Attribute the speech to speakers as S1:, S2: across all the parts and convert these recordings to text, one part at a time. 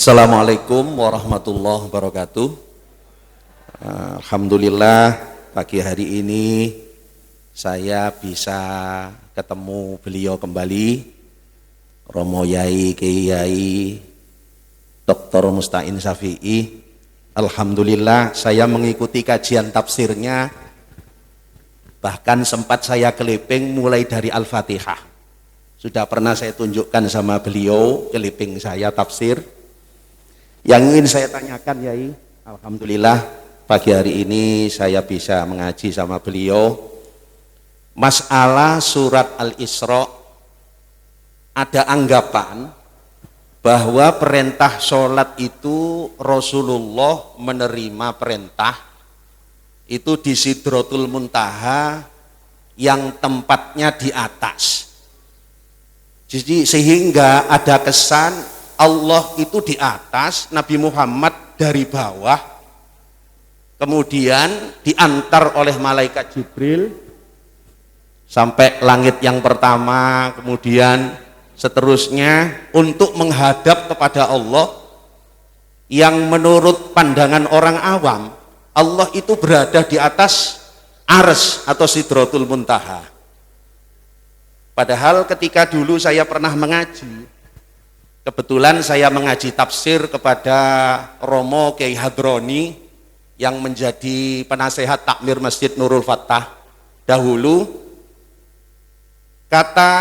S1: Assalamualaikum warahmatullahi wabarakatuh. Alhamdulillah pagi hari ini saya bisa ketemu beliau kembali, Romo Yai Kiai Dr. Musta'in Syafi'i. Alhamdulillah saya mengikuti kajian tafsirnya, bahkan sempat saya keliping mulai dari Al-Fatihah. Sudah pernah saya tunjukkan sama beliau keliping saya tafsir. Yang ingin saya tanyakan, Yai, alhamdulillah pagi hari ini saya bisa mengaji sama beliau. Masalah surat Al-Isra, ada anggapan bahwa perintah sholat itu Rasulullah menerima perintah itu di Sidratul Muntaha yang tempatnya di atas. Jadi sehingga ada kesan Allah itu di atas, Nabi Muhammad dari bawah, kemudian diantar oleh malaikat Jibril sampai langit yang pertama, kemudian seterusnya untuk menghadap kepada Allah, yang menurut pandangan orang awam Allah itu berada di atas Arsy atau Sidratul Muntaha. Padahal ketika dulu saya pernah mengaji, kebetulan saya mengaji tafsir kepada Romo Kiai Hadroni yang menjadi penasehat takmir Masjid Nurul Fatah dahulu. Kata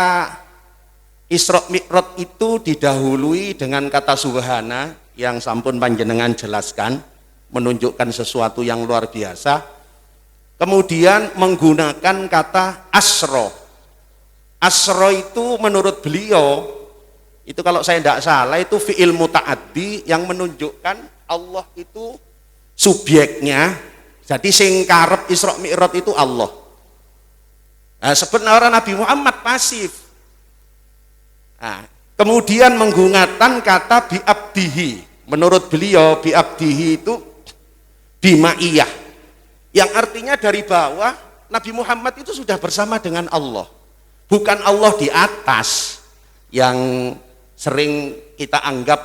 S1: Isra Mi'raj itu didahului dengan kata Subhana yang sampun panjenengan jelaskan, menunjukkan sesuatu yang luar biasa. Kemudian menggunakan kata Asra. Asra itu menurut beliau itu kalau saya tidak salah itu fi'il muta'addi yang menunjukkan Allah itu subjeknya. Jadi sing karep Isra Mi'raj itu Allah. Nah, sebenarnya Nabi Muhammad pasif. Nah, kemudian menggunakan kata bi'abdihi. Menurut beliau bi'abdihi itu bima'iyah, yang artinya dari bawah Nabi Muhammad itu sudah bersama dengan Allah. Bukan Allah di atas yang sering kita anggap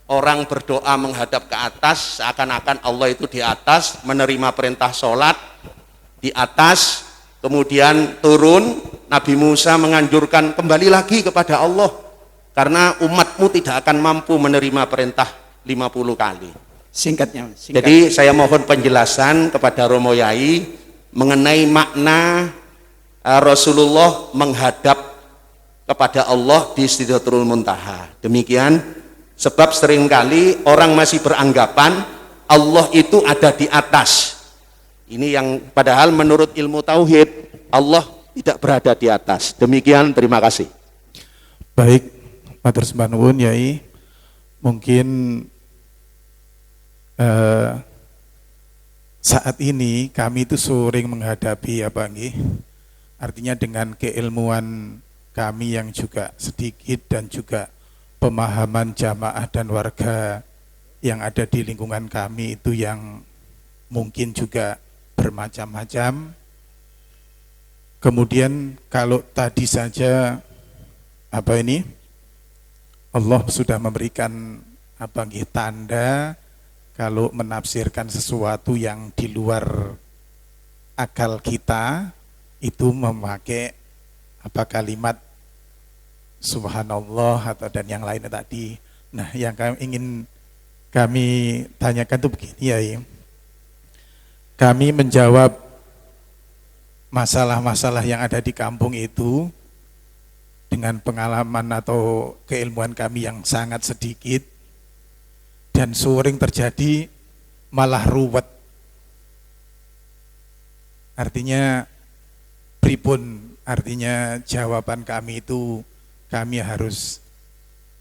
S1: orang berdoa menghadap ke atas, seakan-akan Allah itu di atas, menerima perintah sholat di atas, kemudian turun. Nabi Musa menganjurkan kembali lagi kepada Allah karena umatmu tidak akan mampu menerima perintah 50 kali.
S2: Singkat.
S1: Jadi saya mohon penjelasan kepada Romo Yai mengenai makna Rasulullah menghadap kepada Allah di Sidratul Muntaha. Demikian, sebab seringkali orang masih beranggapan Allah itu ada di atas. Ini yang padahal menurut ilmu tauhid Allah tidak berada di atas. Demikian, terima kasih.
S2: Baik, matur sembah nuwun Yai. Mungkin saat ini kami itu sering menghadapi artinya dengan keilmuan kami yang juga sedikit dan juga pemahaman jamaah dan warga yang ada di lingkungan kami itu yang mungkin juga bermacam-macam. Kemudian kalau tadi saja Allah sudah memberikan tanda kalau menafsirkan sesuatu yang di luar akal kita itu memakai kalimat Subhanallah dan yang lainnya tadi. Nah, yang ingin kami tanyakan itu begini ya. Kami menjawab masalah-masalah yang ada di kampung itu dengan pengalaman atau keilmuan kami yang sangat sedikit dan sering terjadi malah ruwet. Artinya pripun, artinya jawaban kami itu kami harus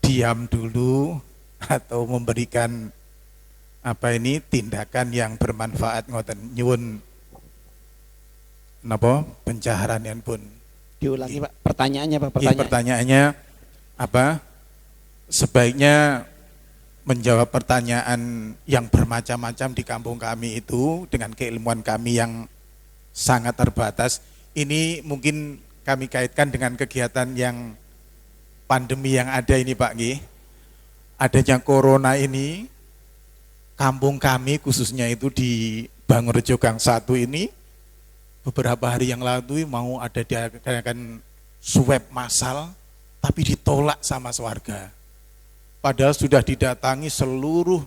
S2: diam dulu atau memberikan tindakan yang bermanfaat ngoten nyuwun pencaharanan pun.
S3: Diulangi Pak, pertanyaannya Pak,
S2: pertanyaannya apa? Sebaiknya menjawab pertanyaan yang bermacam-macam di kampung kami itu dengan keilmuan kami yang sangat terbatas. Ini mungkin kami kaitkan dengan kegiatan yang pandemi yang ada ini Pak Nggih. adanya corona ini, kampung kami khususnya itu di Bangurejo Gang 1 ini, beberapa hari yang lalu mau ada diadakan swab massal, tapi ditolak sama warga. Padahal sudah didatangi seluruh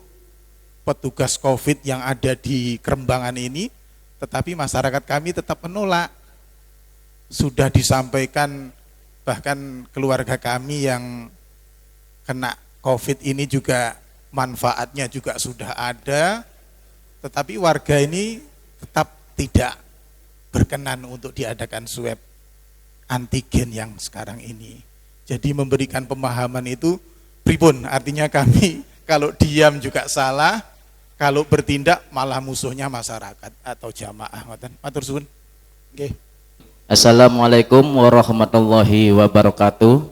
S2: petugas COVID yang ada di Kerembangan ini, tetapi masyarakat kami tetap menolak. Sudah disampaikan, bahkan keluarga kami yang kena COVID ini juga manfaatnya juga sudah ada, tetapi warga ini tetap tidak berkenan untuk diadakan swab antigen yang sekarang ini. Jadi memberikan pemahaman itu pripun, artinya kami kalau diam juga salah, kalau bertindak malah musuhnya masyarakat atau jamaah. Matur suwun. Nggih.
S4: Assalamualaikum warahmatullahi wabarakatuh.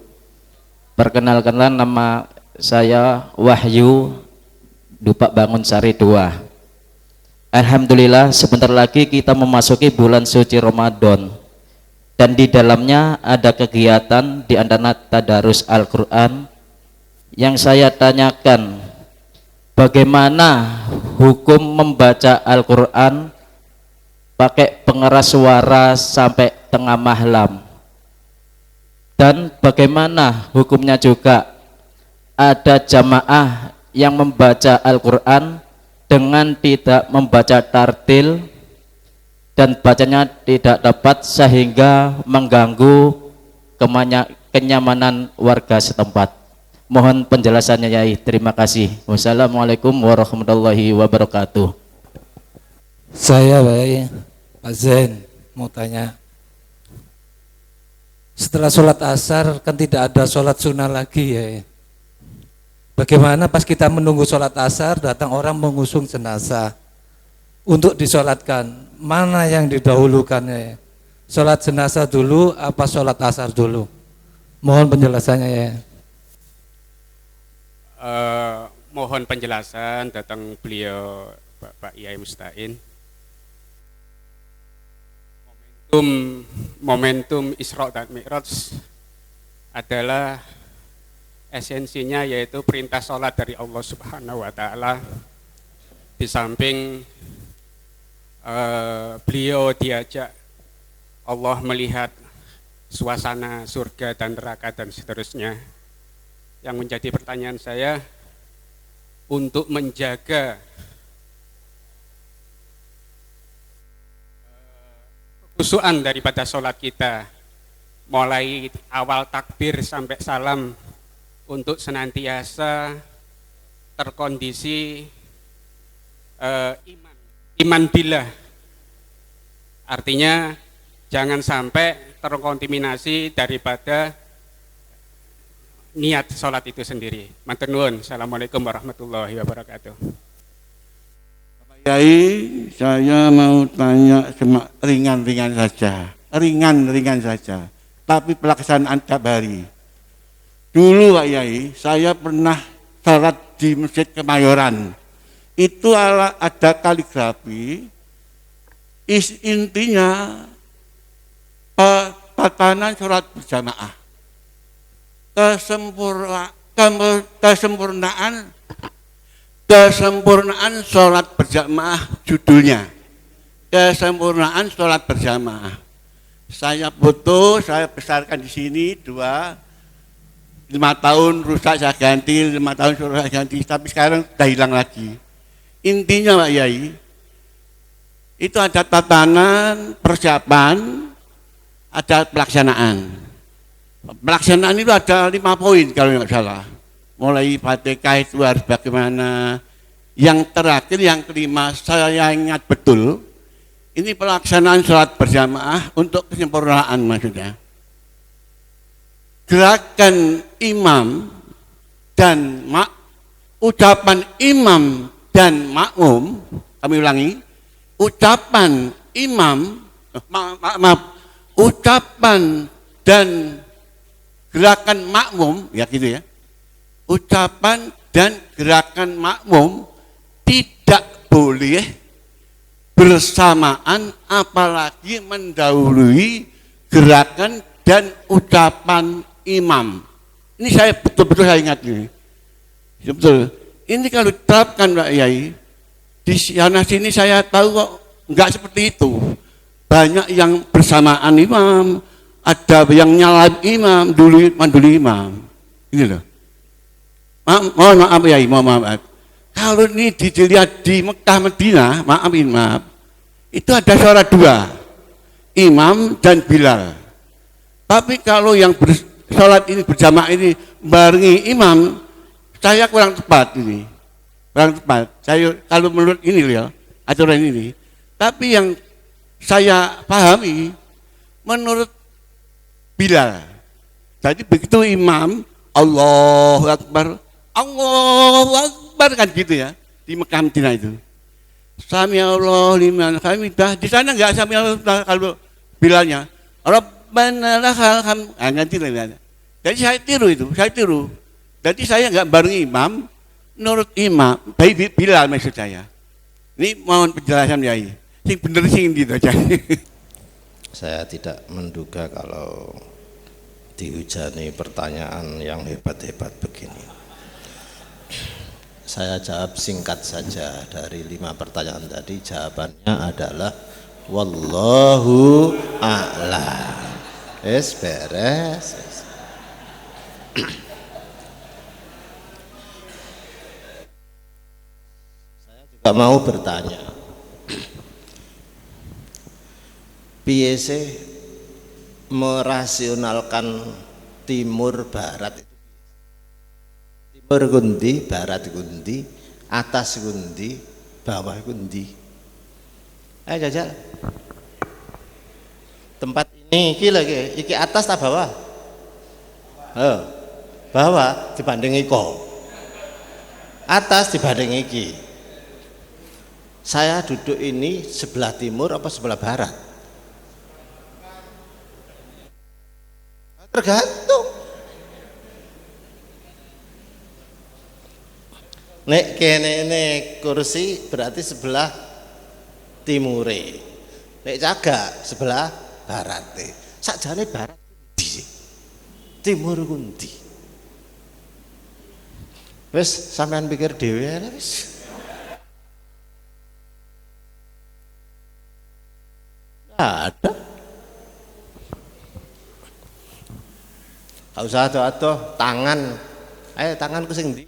S4: Perkenalkanlah, nama saya Wahyu Dupak Bangun Sari 2. Alhamdulillah, sebentar lagi kita memasuki bulan suci Ramadan, dan di dalamnya ada kegiatan di antara tadarus Al-Quran. Yang saya tanyakan, bagaimana hukum membaca Al-Quran pakai pengeras suara sampai tengah malam, dan bagaimana hukumnya juga ada jamaah yang membaca Al-Quran dengan tidak membaca tartil dan bacanya tidak tepat sehingga mengganggu kenyamanan warga setempat. Mohon penjelasannya, Yai. Terima kasih. Wassalamualaikum warahmatullahi wabarakatuh.
S5: Saya Pak Zain mau tanya, setelah sholat asar kan tidak ada sholat sunnah lagi ya. Bagaimana pas kita menunggu sholat asar datang orang mengusung jenazah untuk disolatkan, mana yang didahulukan ya? Sholat jenazah dulu apa sholat asar dulu? Mohon penjelasannya ya.
S6: Mohon penjelasan datang beliau Bapak Yai Mustain. Momentum Isra dan Mi'raj adalah esensinya yaitu perintah sholat dari Allah Subhanahu wa Ta'ala. Di samping beliau diajak Allah melihat suasana surga dan neraka dan seterusnya. Yang menjadi pertanyaan saya, untuk menjaga kekhusyuan daripada sholat kita, mulai awal takbir sampai salam, untuk senantiasa terkondisi iman billah. Artinya jangan sampai terkontaminasi daripada niat sholat itu sendiri. Matur nuwun. Assalamualaikum warahmatullahi wabarakatuh.
S7: Pak Yai, saya mau tanya cuma ringan-ringan saja, ringan-ringan saja, tapi pelaksanaan tiap hari. Dulu Pak Yai, saya pernah sholat di Masjid Kemayoran. Itu ada kaligrafi, intinya tatanan sholat berjamaah. Kesempurnaan sholat berjamaah judulnya. Kesempurnaan sholat berjamaah. Saya foto, saya besarkan di sini 5 tahun rusak saya ganti, 5 tahun rusak saya ganti, tapi sekarang sudah hilang lagi. Intinya Pak Yai, itu ada tatanan, persiapan, ada pelaksanaan. Pelaksanaan itu ada 5 poin kalau nggak salah. Mulai Fatihah itu harus bagaimana. Yang terakhir, yang kelima, saya ingat betul, ini pelaksanaan sholat berjamaah untuk kesempurnaan maksudnya. Gerakan imam dan ucapan imam dan makmum, kami ulangi, ucapan imam, ucapan dan gerakan makmum, ya gitu ya, ucapan dan gerakan makmum tidak boleh bersamaan, apalagi mendahului gerakan dan ucapan imam. Ini saya betul-betul saya ingat ini. Betul. Ini kalau diterapkan Pak Yai, di sana sini saya tahu kok enggak seperti itu. Banyak yang bersamaan imam, ada yang nyalab imam, manduli imam. Ini loh. Mohon maaf Yai, mohon maaf. Kalau ini dilihat di Mekah Madinah, maaf, itu ada suara dua, imam dan Bilal. Tapi kalau yang sholat ini berjamaah ini barengi imam, saya kurang tepat ini, kurang tepat. Saya kalau menurut ini ya aturan ini. Tapi yang saya pahami menurut Bilal. Jadi begitu imam Allahu Akbar kan gitu ya di Mekah Madinah itu. Sami Allah liman hamidah. Di sana enggak sami Allah kalau Bilalnya. Rabbana lakal hamd. Nanti lah. Jadi saya tiru. Jadi saya enggak bareng imam, menurut imam, baik Bilal maksud saya. Ini mohon penjelasan Yai. Sing bener sing gitu aja.
S8: Saya tidak menduga kalau dihujani pertanyaan yang hebat-hebat begini. Saya jawab singkat saja. Dari 5 pertanyaan tadi jawabannya adalah wallahu a'lam. Beres. Saya juga mau bertanya, piye sih merasionalkan timur barat itu? Timur gundi, barat gundi, atas gundi, bawah gundi. Ayo jajal. Tempat ini iki atas tak bawah? Bawah dibanding iko. Atas dibanding iki. Saya duduk ini sebelah timur apa sebelah barat? Tergantung. Nek kene kursi berarti sebelah timure. Nek cagak sebelah barate. Sakjane barat ndi? Timur kundi. Wis sampean pikir dhewe wis. Ada. Gak usah ado-ado tangan. Ayo tanganku sing ndi?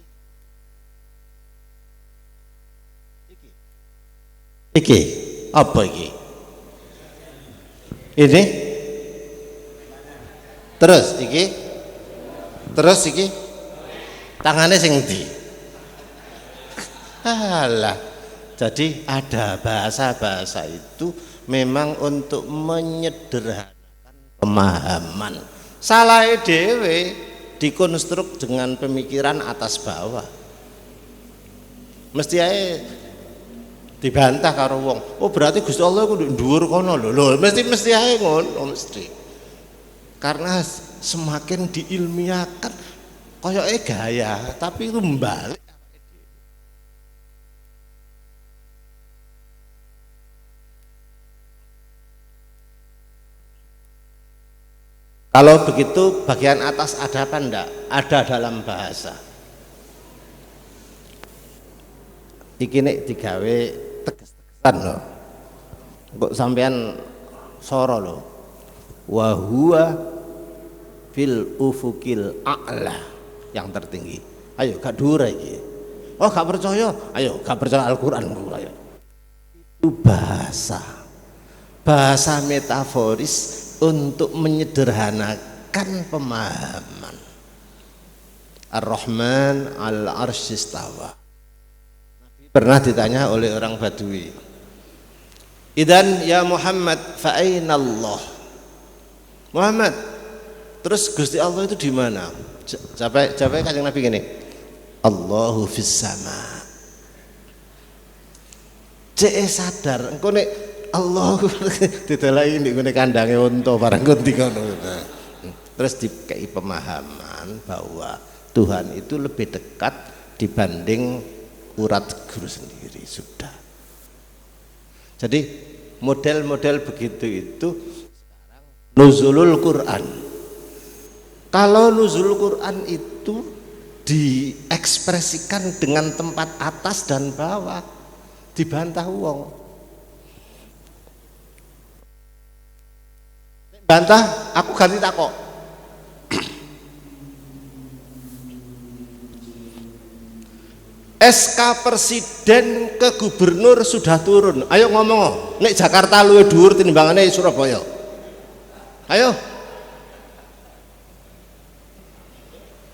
S8: Iki apa iki? Ini terus iki tangannya sing ndi? Alah, jadi ada bahasa-bahasa itu memang untuk menyederhanakan pemahaman. Salah dhewe dikonstruk dengan pemikiran atas bawah. Mesti ae dibantah karo wong. Oh berarti Gusti Allah kudu dhuwur kono lho. Mesti ae ngono mesti. Karena semakin diilmiahkan koyoke gaya, tapi itu mbalik. Kalau begitu bagian atas ada apa enggak? Ada dalam bahasa. Iki nek digawe teges-tegesan lho. Kok sampean soro lho. Wa huwa fil ufukil a'la, yang tertinggi. Ayo gak dhuwur iki. Oh gak percaya? Ayo gak percaya Al-Qur'an ayo. Itu bahasa metaforis untuk menyederhanakan pemahaman. Ar-Rahman al-'arsy istawa. Pernah ditanya oleh orang Badui, idan ya Muhammad fa aina Allah? Muhammad, terus Gusti Allah itu di mana? Jawab Kanjeng Nabi gini, Allahu fis sama. Cek sadar engko nek Allah didelaki nek ngene kandange unta barang ngendi kono. Terus dikei pemahaman bahwa Tuhan itu lebih dekat dibanding urat guru sendiri sudah. Jadi model-model begitu itu sekarang nuzulul Quran. Kalau nuzulul Quran itu diekspresikan dengan tempat atas dan bawah, dibantah wong. Bantah, aku ganti takok. SK Presiden ke Gubernur sudah turun. Ayo ngomong, nek Jakarta luwih dhuwur tinimbangane Surabaya. Ayo.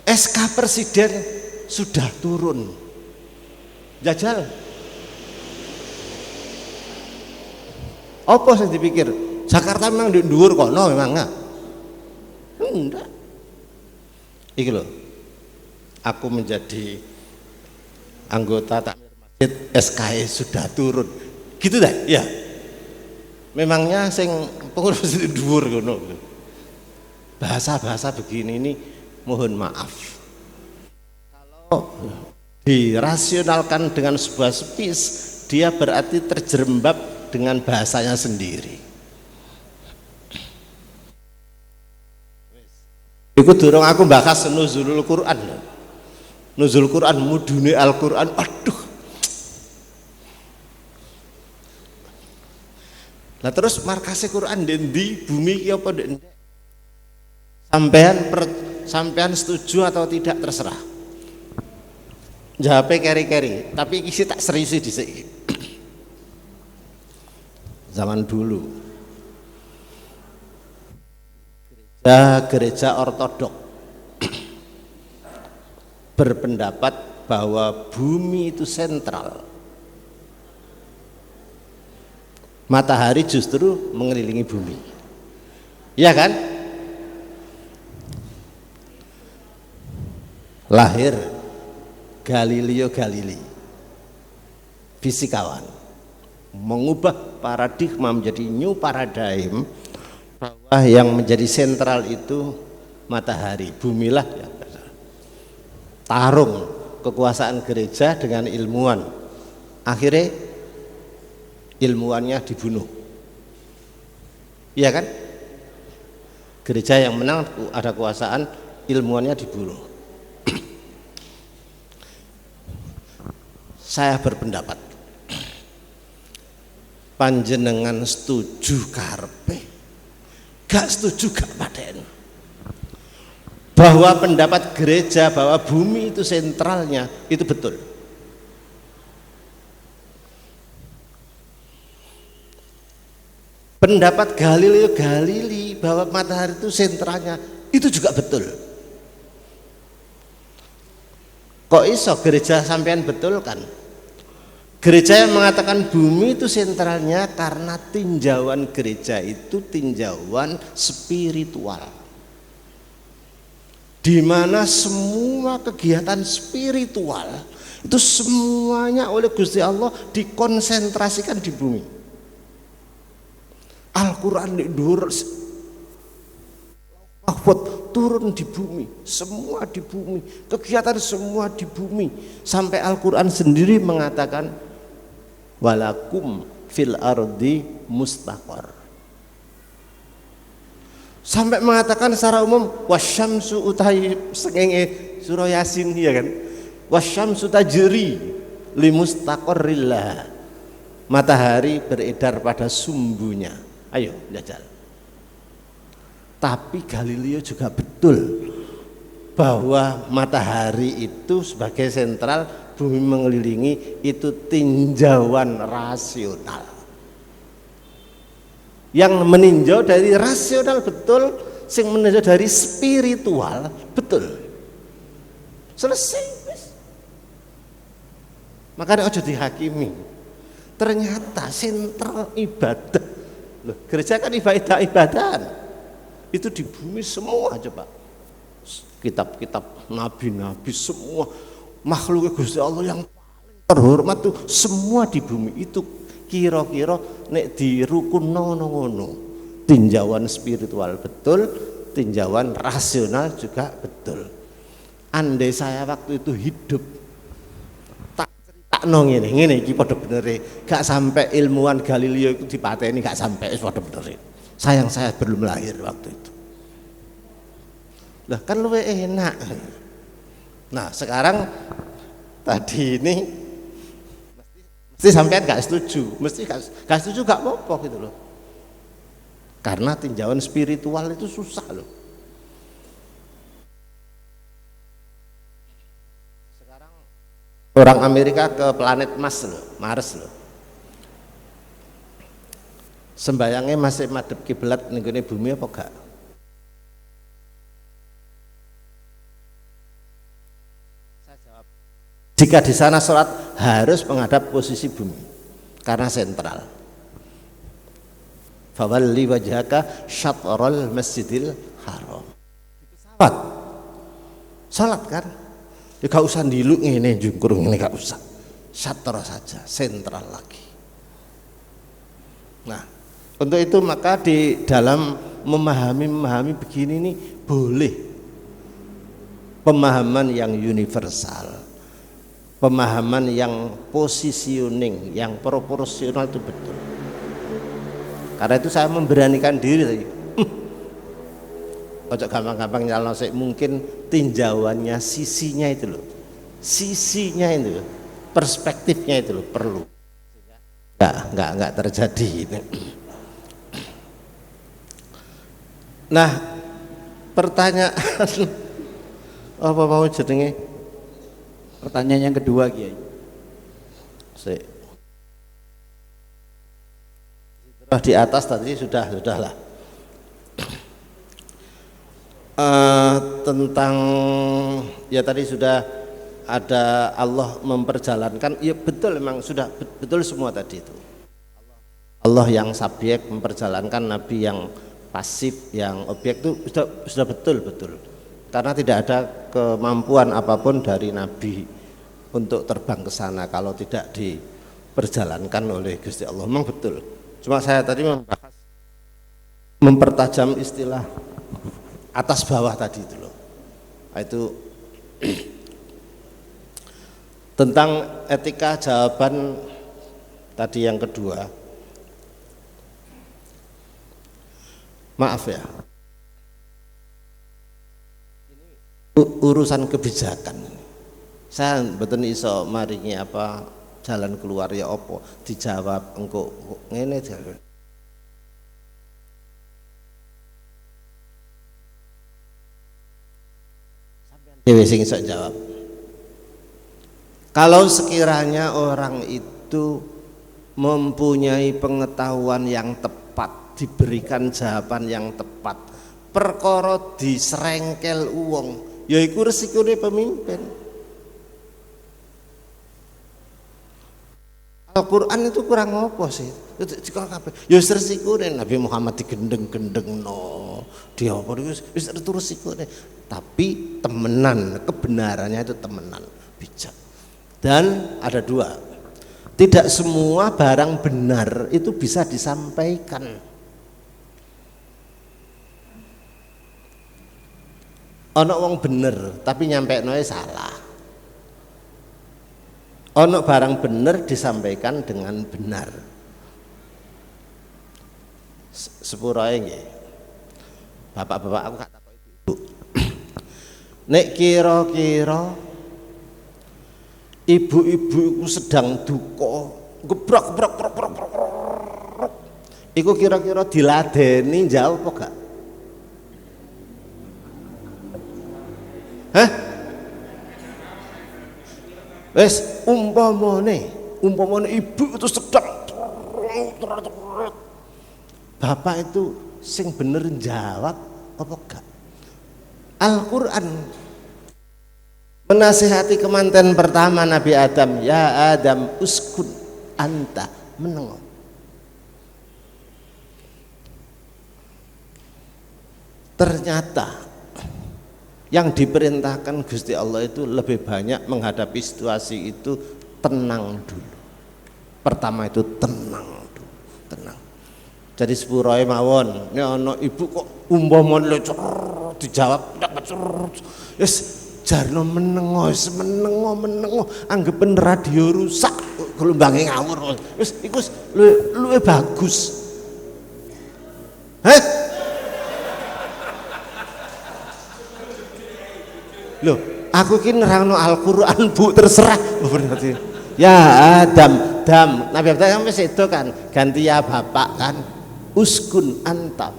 S8: SK Presiden sudah turun. Jajal. Apa sing dipikir? Jakarta memang di dhuwur kono memang enggak? Enggak. Iki lho. Aku menjadi anggota takmir masjid, SKE sudah turun. Gitu dah? Ya. Memangnya sing pengurus di dhuwur ngono. Bahasa-bahasa begini ini mohon maaf. Kalau dirasionalkan dengan sebuah spis, dia berarti terjerembab dengan bahasanya sendiri. Iku durung aku bahas nuzulul Quran. Nuzul Quran, mudune Al-Quran, aduh. Nah terus markasnya Quran di bumi ki apa ndek? Sampean setuju atau tidak terserah. Jawabe keri-keri, tapi isi tak seriusi dhisik. Zaman dulu gereja ortodok berpendapat bahwa bumi itu sentral. Matahari justru mengelilingi bumi. Iya kan? Lahir Galileo Galilei, fisikawan, mengubah paradigma menjadi new paradigm, bahwa yang menjadi sentral itu matahari, bumilah ya. Tarung kekuasaan gereja dengan ilmuwan, akhirnya ilmuwannya dibunuh. Iya kan? Gereja yang menang ada kekuasaan, ilmuwannya dibunuh. Saya berpendapat panjenengan setuju karpe, gak setuju gak paten, bahwa pendapat gereja bahwa bumi itu sentralnya itu betul. Pendapat Galileo Galilei bahwa matahari itu sentralnya itu juga betul. Kok iso gereja sampean betul kan? Gereja yang mengatakan bumi itu sentralnya karena tinjauan gereja itu tinjauan spiritual, di mana semua kegiatan spiritual itu semuanya oleh Gusti Allah dikonsentrasikan di bumi. Al-Quran di dhuwur, mahfud turun di bumi, semua di bumi, kegiatan semua di bumi, sampai Al-Quran sendiri mengatakan walakum fil ardi mustaqar, sampai mengatakan secara umum wasyamsu utai sengenge surah Yasin, ya kan, wasyamsu tajri limustaqarrillah, matahari beredar pada sumbunya. Ayo jajal. Tapi Galileo juga betul bahwa matahari itu sebagai sentral, bumi mengelilingi, itu tinjauan rasional. Yang meninjau dari rasional betul, sing meninjau dari spiritual betul. Selesai. Makanya ojo dihakimi. Ternyata sentral ibadah. Loh, gereja kan ibadah-ibadahan. Itu di bumi semua, coba. Kitab-kitab nabi-nabi semua, makhluk Gusti Allah yang paling terhormat tuh semua di bumi. Itu kira-kira nek dirukunno ngono. Tinjauan spiritual betul, tinjauan rasional juga betul. Andai saya waktu itu hidup, tak ceritakno ngene iki padha benere, gak sampai ilmuwan Galileo itu dipateni, gak sampai padha benere. Sayang saya belum lahir waktu itu. Lah kan luwih enak. Nah sekarang tadi ini mesti sampean gak setuju, mesti gak setuju gak apa-apa gitu loh. Karena tinjauan spiritual itu susah loh. Sekarang orang Amerika ke planet Mars loh. Sembayangnya masih madhep kiblat ning gone bumi apa gak? Saya jawab, jika di sana sholat harus menghadap posisi bumi karena sentral. Fawalli wajhaka syatral masjidil haram. Sholat kan? Ya gak usah ndiluk ngene jungkur ngene, gak usah. Syatra saja, sentral lagi. Nah, untuk itu maka di dalam memahami begini nih boleh pemahaman yang universal, pemahaman yang positioning, yang proporsional itu betul. Karena itu saya memberanikan diri tadi. Ojo gampang-gampang nyalon sik, mungkin tinjauannya, sisinya itu loh. Sisinya itu, perspektifnya itu loh perlu. Enggak terjadi ini. Nah, pertanyaan apa mau jenenge?
S3: Pertanyaan yang kedua, Kiai.
S8: Di atas tadi sudahlah. Tentang ya tadi sudah ada Allah memperjalankan, ya betul, memang sudah betul semua tadi itu. Allah yang subjek memperjalankan, Nabi yang pasif, yang objek itu sudah betul. Karena tidak ada kemampuan apapun dari Nabi untuk terbang ke sana kalau tidak diperjalankan oleh Gusti Allah. Memang betul. Cuma saya tadi mempertajam istilah atas bawah tadi itu loh. Itu tentang etika jawaban tadi yang kedua. Maaf ya, urusan kebijakan saya betul iso maringi apa jalan keluar ya opo dijawab engko ngene jalan. Dewe sing iso jawab. Kalau sekiranya orang itu mempunyai pengetahuan yang tepat, diberikan jawaban yang tepat, perkara diserengkel uwong, yaiku resikone pemimpin. Al-Quran itu kurang apa sih? Ya resikone Nabi Muhammad digendeng-gendengno, dia apa wis resikone. Tapi temenan, kebenarannya itu temenan, bijak. Dan ada dua, tidak semua barang benar itu bisa disampaikan. Ono wong bener tapi nyampe noe salah. Ono barang bener disampaikan dengan benar. Sepurae nggih. Bapak-bapak aku gak takok ibu. Nek kira-kira ibu-ibu iku sedang duka, gebrak. Iku kira-kira diladeni jawab apa gak? Hah? Wes umpamane ibu itu sedang bapak itu sing bener jawab apa gak? Al-Quran menasihati kemanten pertama Nabi Adam, ya Adam uskun anta menengok. Ternyata yang diperintahkan Gusti Allah itu lebih banyak menghadapi situasi itu tenang dulu. Pertama itu tenang dulu, tenang. Jadi sepurae mawon, nek ana ibu kok umpamane dijawab ndak wis jarno menengo, anggepen radio rusak, gelombange ngawur. Wis iku luwih bagus. Loh, aku ki nerangno Al-Qur'an Bu, terserah. Berarti ya Adam, Nabi Adam wis itu kan ganti ya bapak kan. Uskun anta.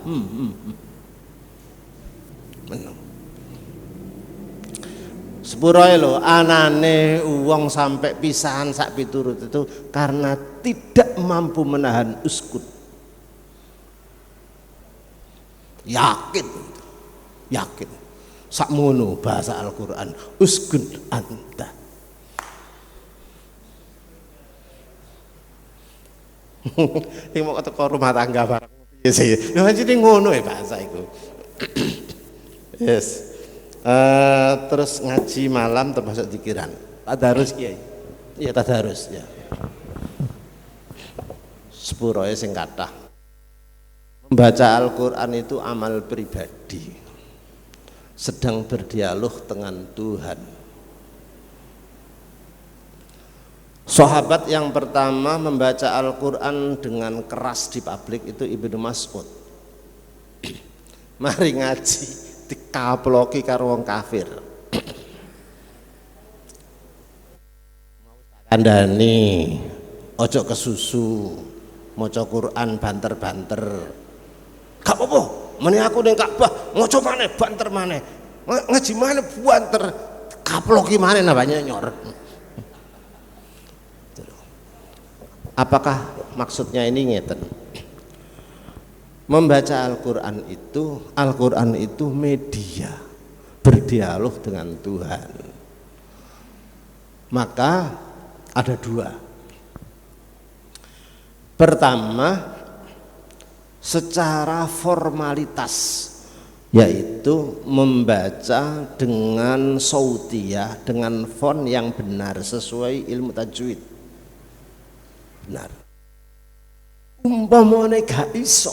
S8: Sepurae lho anane uang sampai pisahan sak piturut itu karena tidak mampu menahan uskun. Yakin sakmono bahasa Al-Qur'an, uskun anta. Iki mau teko rumah tangga bareng piye sih? Lha jadi ngono ya bahasa iku. Yes. Terus ngaji malam termasuk zikiran. Tadarus Kiai. Iya tadarus ya. Sepuroe sing kathah. Membaca Al-Qur'an itu amal pribadi. Sedang berdialog dengan Tuhan. Sahabat yang pertama membaca Al-Qur'an dengan keras di publik itu Ibnu Mas'ud. Mari ngaji dikaploki karo wong kafir. Kandhani ojo kesusu, maca Quran banter-banter. Gak apa-apa, meneh aku ning Ka'bah maca maneh banter maneh. Ngaji maneh banter, kaploki maneh namanya nyor. Apakah maksudnya ini ngeten? Membaca Al-Quran itu media berdialog dengan Tuhan. Maka ada dua. Pertama, secara formalitas, yaitu membaca dengan sautiyah, dengan font yang benar sesuai ilmu tajwid. Benar. Umpamane gak iso,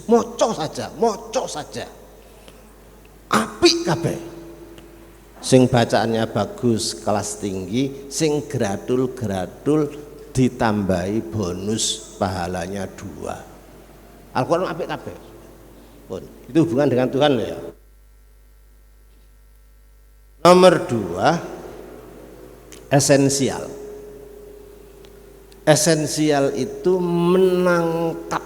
S8: moco saja. Apik kabeh. Sing bacaannya bagus, kelas tinggi, sing gradul ditambahi bonus pahalanya 2. Al-Qur'an apik kabeh. Itu hubungan dengan Tuhan loh ya. Nomor 2, esensial. Esensial itu menangkap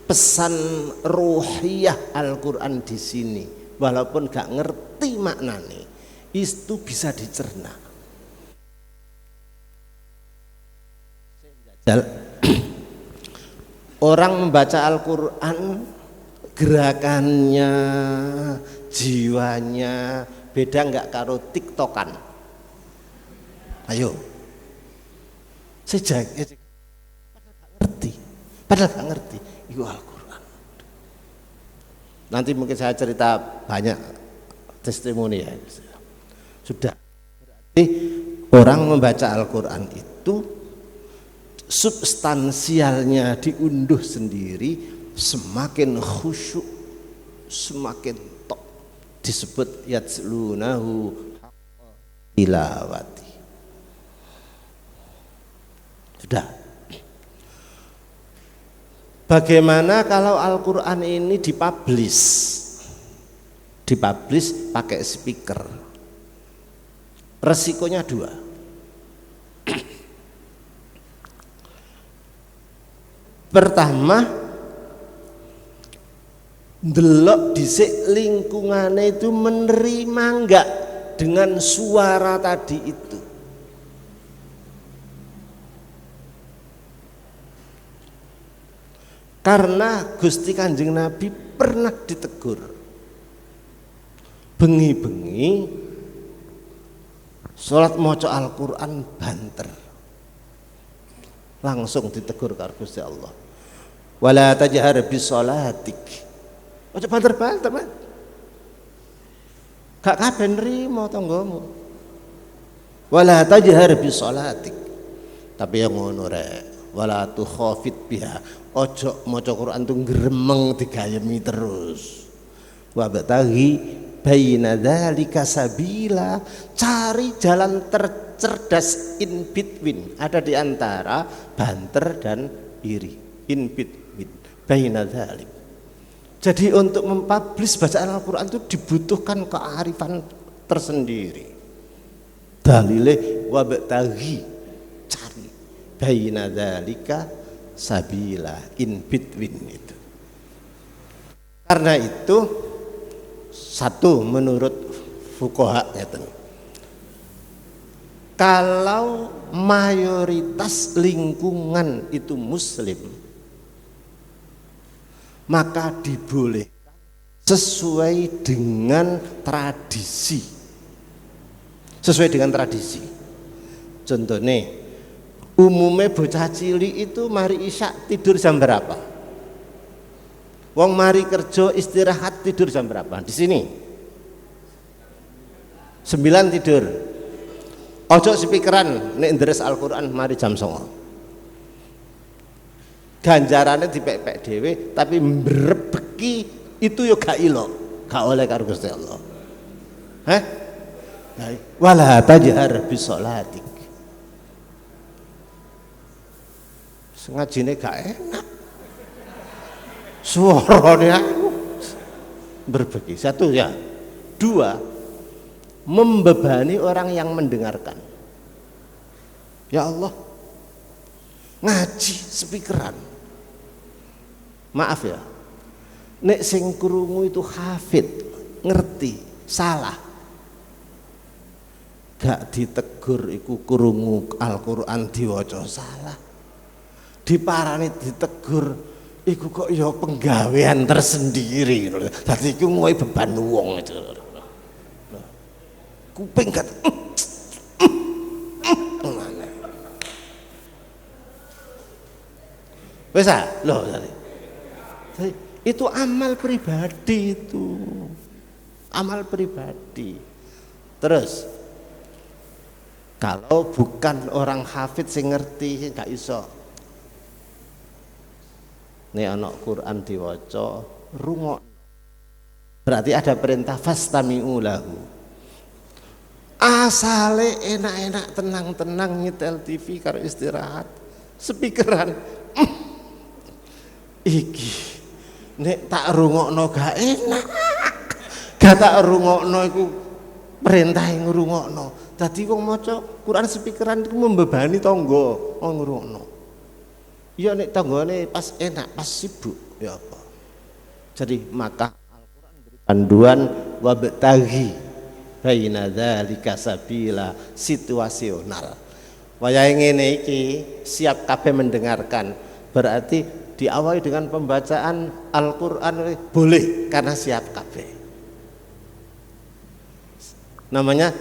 S8: pesan ruhiyah Al-Qur'an di sini, walaupun gak ngerti maknanya, itu bisa dicerna. Orang membaca Al-Qur'an, gerakannya, jiwanya beda nggak karo tiktokan? Ayo. Padahal gak ngerti itu Al-Qur'an. Nanti mungkin saya cerita banyak testimoni ya. Sudah. Berarti orang membaca Al-Qur'an itu substansialnya diunduh sendiri, semakin khusyuk, semakin tok, disebut yatslunahu haqqa tilawati. Sudah. Bagaimana kalau Al-Qur'an ini dipublish pakai speaker? Resikonya 2. Pertama, ndelok dhisik lingkungannya itu menerima enggak dengan suara tadi itu. Karena Gusti Kanjeng Nabi pernah ditegur, bengi-bengi sholat maca Al-Qur'an banter, langsung ditegur karo Gusti Allah. Wala tajhar bi sholatik, aja banter-banter man, gak kabeh nrimo tanggamu. Wala tajhar bi sholatik, tapi yang ngono rek, wala tukhafit biha, ojo maca Quran tuh gremeng digayemi terus. Wa bataghi baina dzalika sabila, cari jalan tercerdas in between, ada di antara banter dan iri, in between, baina dzalik. Jadi untuk mempublish bacaan Al-Qur'an itu dibutuhkan kearifan tersendiri. Dalile wabtaghi, cari baina dzalika sabila, in between itu. Karena itu satu menurut fuqaha kalau mayoritas lingkungan itu muslim, maka dibolehkan sesuai dengan tradisi. Sesuai dengan tradisi. Contohnya, umumnya bocah cilik itu mari isya tidur jam berapa? Wong mari kerja istirahat tidur jam berapa? Di sini 9 tidur. Ojo spikeran nek ndres Al-Qur'an mari jam 09.00. Ganjarane dipek-pek dhewe tapi mbrebeki itu yo gak ilok, gak oleh karo Gusti Allah. Hah? Wala tajhar bi sholatik. Ngajine gak enak. Suarane aku berbagi. Satu ya. Dua, membebani orang yang mendengarkan. Ya Allah, ngaji spikeran. Maaf ya, nek sing krungu itu hafid, ngerti, salah. Gak ditegur iku krungu Al-Qur'an diwaca salah. Diparani ditegur iku kok ya penggawean tersendiri. Dadi iku ngoe beban wong itu. Kuping kat. Wes lho tadi. Itu amal pribadi itu. Amal pribadi. Terus kalau bukan orang hafid sing ngerti gak iso. Nek ana Quran diwaca rungok. Berarti ada perintah fastami'u lahu. Asale enak-enak tenang-tenang nyetel TV karo istirahat. Spikeran. Iki nek tak rungokno gak enak. Gak tak rungokno iku perintah ngrungokno. Dadi wong maca Quran spikeran iku membebani tangga ngrungokno. Ya nek tanggane pas enak, pas sibuk ya apa. Jadi maka Al-Qur'an beri panduan wabtaghi baina dzalika sabila, situasional. Wayahe ngene iki siap kabeh mendengarkan. Berarti diawali dengan pembacaan Al-Qur'an boleh karena siap kabeh. Namanya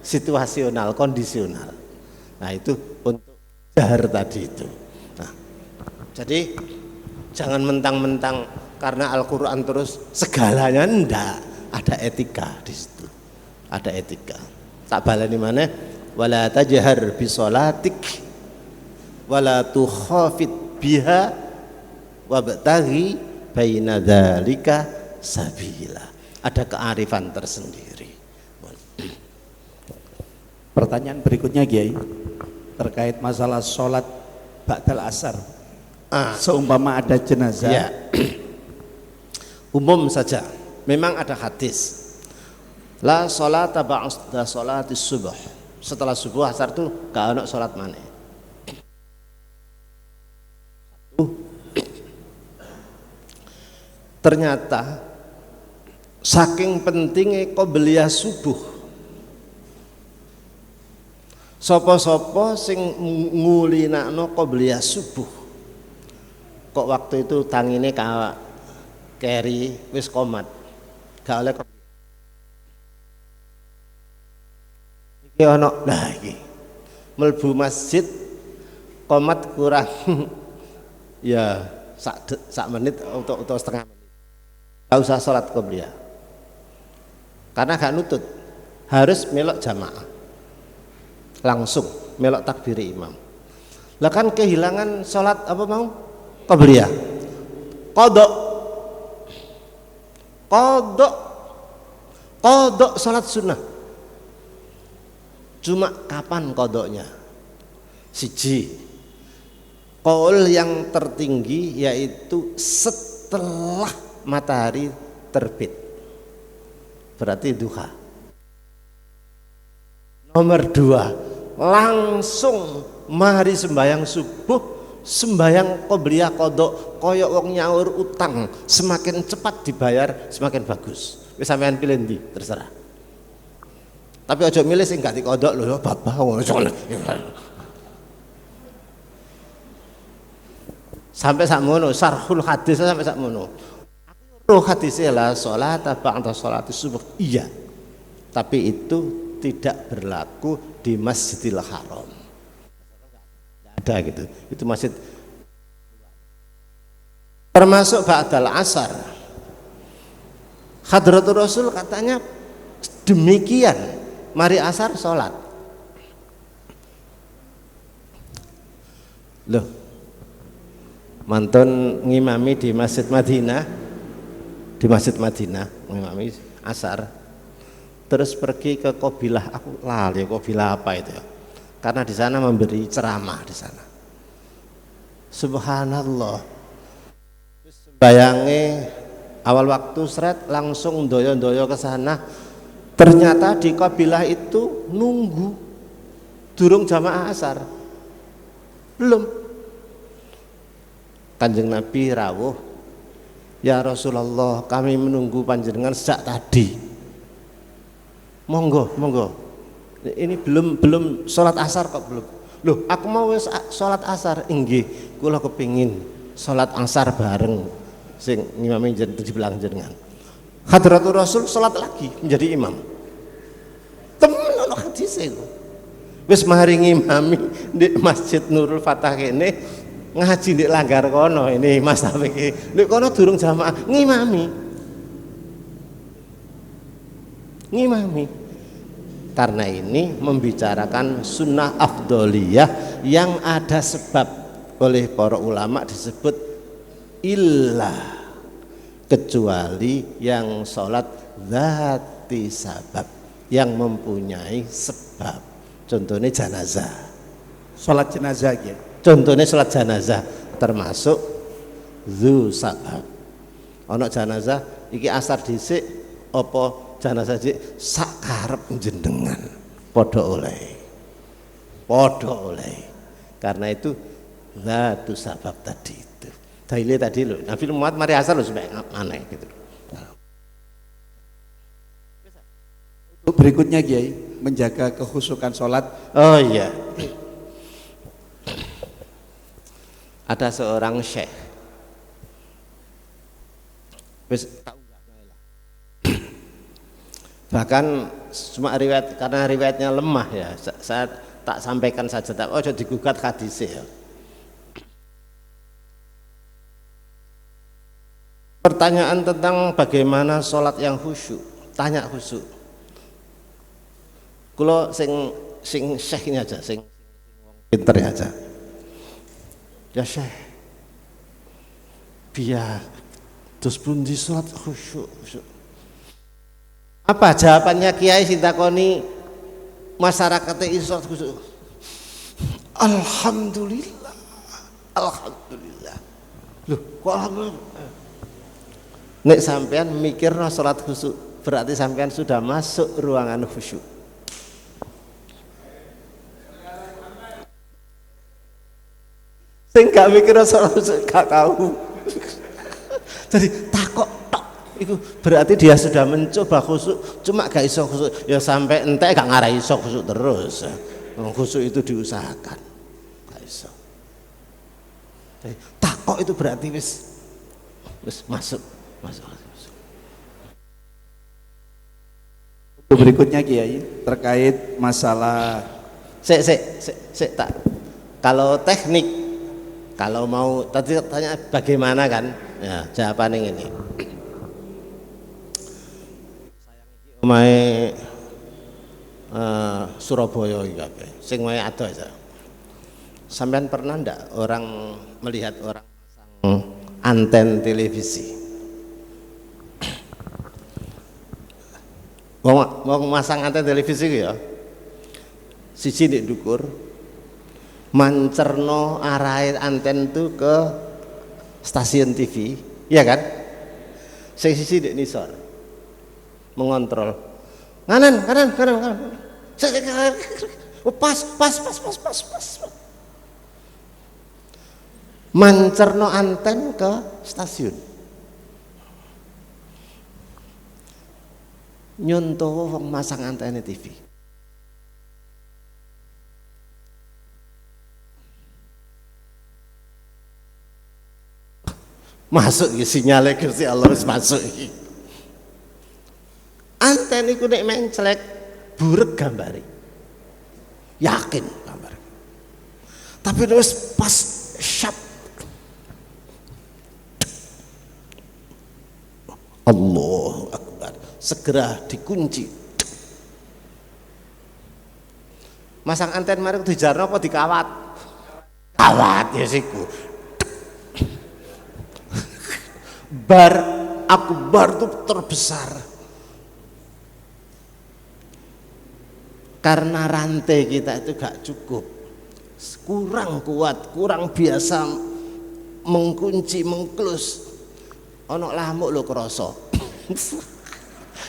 S8: situasional, kondisional. Nah, itu untuk jahar tadi itu. Jadi jangan mentang-mentang karena Al-Qur'an terus segalanya, ndak, ada etika di situ. Ada etika. Tak baleni maneh wala tajhar bi sholatik wala tukhafit biha wabtaghi baina dzalika sabila. Ada kearifan tersendiri.
S3: Pertanyaan berikutnya Kiai terkait masalah sholat ba'dal asar. Seumpama ada jenazah
S8: ya. Umum saja, memang ada hadis la sholata ba'da sholatis subuh, setelah subuh asar tuh gak ada sholat maneh. Ternyata saking pentingnya qobliyah subuh, sopo-sopo sing ngulinakno qobliyah subuh kok waktu itu tangine keri wis komat gak oleh iki ana. Nah iki mlebu masjid komat kurang ya sak menit atau setengah menit gak usah sholat qobliyah karena gak nutut, harus melok jamaah langsung melok takbiri imam. Lah kan kehilangan sholat apa mau qobliyah, kodok salat sunnah. Cuma kapan kodoknya? Siji, qaul yang tertinggi yaitu setelah matahari terbit, berarti duha. Nomor 2, langsung mari sembahyang subuh, sembahyang qobliyah qadha kaya wong nyaur utang, semakin cepat dibayar semakin bagus. Wis sampean pilih ndi terserah. Tapi aja milih sing gak dikodok lho babah ngono. Sampai sakmono sarhul hadis sampai sakmono. Roh hadisnya lah salat ba'da salati subuh. Iya. Tapi itu tidak berlaku di Masjidil Haram. Tidak ada gitu. Itu masjid termasuk ba'dal asar. Hadratul Rasul katanya demikian. Mari asar sholat. Loh, mantun ngimami di Masjid Madinah, ngimami asar, terus pergi ke Qabilah, aku lali Qabilah apa itu ya? Karena di sana memberi ceramah di sana. Subhanallah. Bayangi awal waktu seret langsung doyo-doyo ke sana. Ternyata di Qabilah itu nunggu durung jamaah asar. Belum. Kanjeng Nabi rawuh, ya Rasulullah, kami menunggu panjenengan sejak tadi. Monggo, monggo. Ini belum sholat asar kok belum. Loh, aku mau sholat asar. Inggih, kula kepingin sholat asar bareng sing ngimami di belakang jenengan. Hadratul Rasul sholat lagi menjadi imam. Temen ono hadis itu. Wis mari ngimami di Masjid Nurul Fatah kene ngaji di langgar kono ini Mas Taufik iki. Nek kono durung jamaah ngimami. Karena ini membicarakan sunnah afdoliyah yang ada sebab oleh para ulama disebut illah, kecuali yang sholat dzati sabab yang mempunyai sebab. Contohnya jenazah,
S3: Sholat jenazah ya.
S8: contohnya sholat jenazah termasuk dzu sabab. Ono jenazah iki asar dhisik apa jenazah dhisik sakarep jenengan padha oleh. Karena itu dzatu sabab tadi itu. Dalile tadi lho, Nabi Muhammad mari asar lho sampai aneh gitu.
S3: Untuk berikutnya Kiai, menjaga kehusukan sholat.
S8: Oh iya, ada seorang syekh, bahkan cuma riwayat, karena riwayatnya lemah ya, saya tak sampaikan saja, tak ojo digugat hadis ya. Pertanyaan tentang bagaimana sholat yang khusyuk, tanya khusyuk. Kulo sing syekh ini aja, sing pinter aja. Ya syekh, biar terus pundi sholat khusyuk. Apa jawabannya Kiai Sintakoni masyarakatnya iso khusyuk? Alhamdulillah. Loh, kok alhamdulillah? Nek sampean mikir sholat khusyuk, berarti sampean sudah masuk ruangan khusyuk. Sing gak mikir sholat khusyuk gak tahu. Jadi takok tok itu berarti dia sudah mencoba khusyuk, cuma gak iso khusyuk. Ya sampai entek gak ngarai iso khusyuk terus. Khusyuk itu diusahakan. Gak iso. Jadi, takok itu berarti wis masuk.
S3: Untuk berikutnya Kiai, terkait masalah
S8: tak. Kalau teknik, kalau mau tadi tanya bagaimana kan? Ya, jawabannya ini. Omahe Surabaya iki kabeh. Sing wae ado aja. Sampean pernah ndak orang melihat orang pasang anten televisi? Mau masang anten televisi ya? Siji ndek dhukur, mancerno arahe anten itu ke stasiun TV, iya kan? Sing sisi ndek nisor, mengontrol kanan. Pas. Mancerno anten ke stasiun. Nyontoh wong masang antene TV. Masuk iki sinyale Gusti Allah wis masuk iki. Anten iku nek menclek burek gambare. Yakin gambar. Tapi terus pas syap Allahu Akbar, segera dikunci. Masang anten mari dijarno apa dikawat? Kawat ya siku. Bar akbar itu terbesar. Karena rantai kita itu gak cukup, kurang kuat, kurang biasa mengkunci, mengklus. Ono lamuk lo kroso.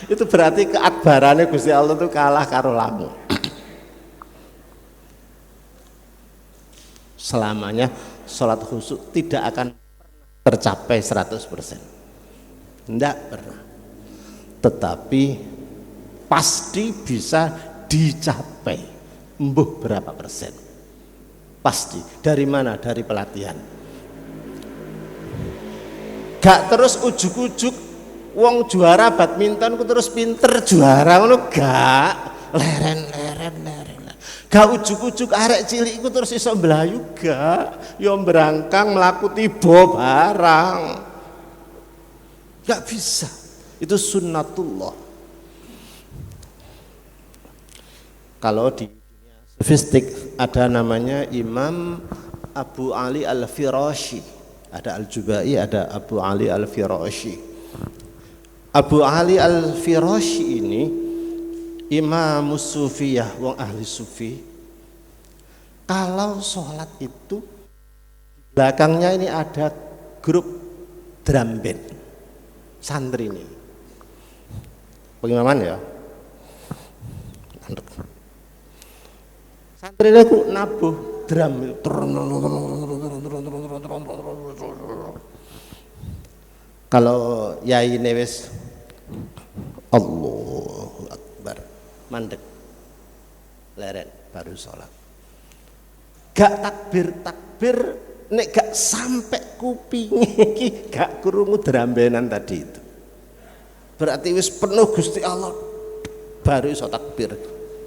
S8: Itu berarti keakbarannya Gusti Allah itu kalah karo lamuk. Selamanya sholat khusyuk tidak akan tercapai 100%. Tidak pernah. Tetapi pasti bisa dicapai. Mbuh berapa persen? Pasti. Dari mana? Dari pelatihan. Gak terus ujuk-ujuk wong juara badminton ku terus pinter juara ngono gak. Leren. Gak ujuk-ujuk arek cilik ku terus iso mlayu gak. Yo berangkang mlaku tiba barang. Gak bisa. Itu sunnatullah. Kalau di dunia sofistik ada namanya Imam Abu Ali Al-Firashi, ada Al-Jubai, ada Abu Ali Al-Firashi. Abu Ali Al-Firashi ini Imam Sufiyah, wong ahli sufi. Kalau sholat itu belakangnya ini ada grup drum band santri ini. Pengimaman ya. Santri aku nabuh drum. Kalau yai wis Allahu Akbar mandek leren baru sholat. Gak takbir nek gak sampai kuping iki gak krungu drambenan tadi itu. Berarti wis penuh Gusti Allah baru iso takbir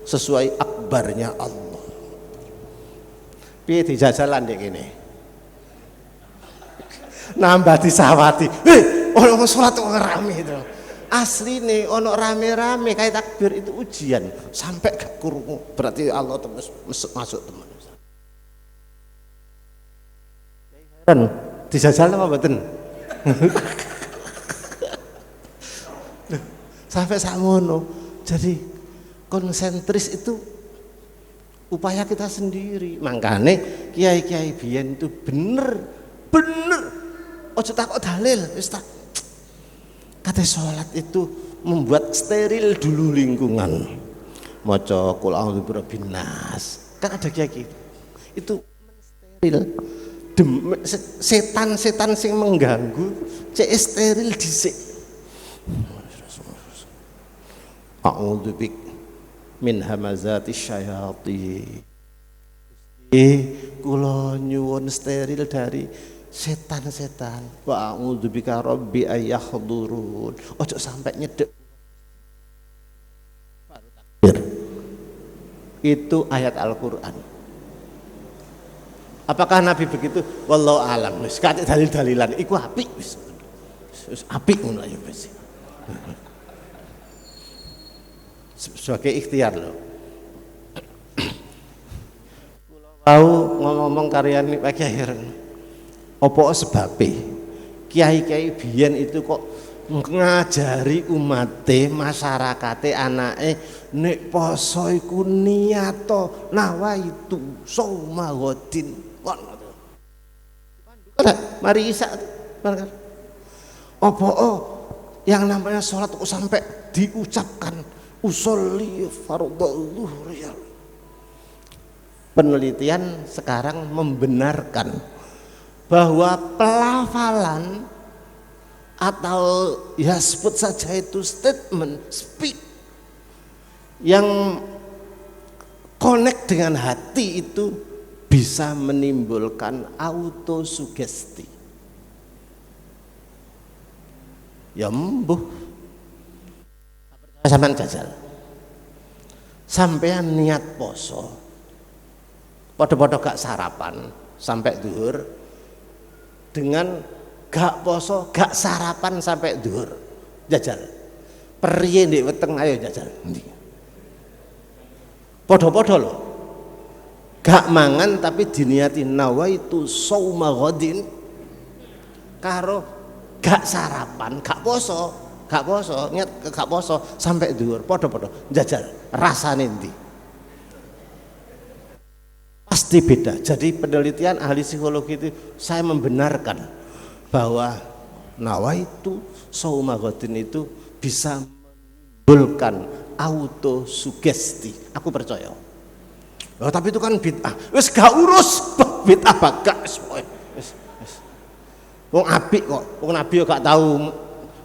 S8: sesuai akbarnya Allah. Piye dijajalan dek ini nambah disawati ono sholat kok rame itu asli nih ono rame-rame kayak takbir itu ujian sampai gak kurungu berarti Allah terus masuk teman kan dijajal apa mboten sampai sakmono. Jadi konsentris itu upaya kita sendiri. Makanya kiai-kiai biyen itu bener ojo takok dalil wis tak kate salat itu membuat steril dulu lingkungan. Maca qul a'udzu birabbin nas. Kan ada kiai itu steril. Setan-setan sing mengganggu cek steril dhisik. A'udzu bik min hamazati syayatin. Kula nyuwun steril dari setan-setan. Wa a'udzu bika rabbi ayyahdurun. Ojo sampai nyedek. Itu ayat Al-Qur'an. Apakah Nabi begitu? Wallahu alam. Wis kate dalil-dalilan iku apik wis. Wis apik ngono ya wis. Sebagai ikhtiar loh. Tahu ngomong-ngomong karyane Pak Kiai. Apa sebabe kiai-kiai biyen itu kok ngajari umate, masyarakate, anake nek poso iku niyato nawaitu sauma ghadin. Mari Isa apa yang namanya sholat kok sampai diucapkan usolli fardhu. Penelitian sekarang membenarkan bahwa pelafalan atau ya sebut saja itu statement, speak yang connect dengan hati itu bisa menimbulkan autosugesti. Ya mbuh. Sampean jajal. Sampean niat poso. Podo-podo gak sarapan sampai duhur dengan gak poso, gak sarapan sampai duhur. Jajal. Periye ndek weteng ayo jajal. Podo-podo loh. Gak mangan tapi diniati nawaitu shauma ghadin karo gak sarapan, gak poso, niat gak poso sampai duhur. Podo-podo jajal rasane ndi? Pasti beda. Jadi penelitian ahli psikologi itu saya membenarkan bahwa nawaitu shauma ghadin itu bisa menimbulkan autosugesti. Aku percaya. Oh, tapi itu kan bid'ah. Wis gak urus bid'ah gak wis. Wong apik kok. Wong Nabi gak tahu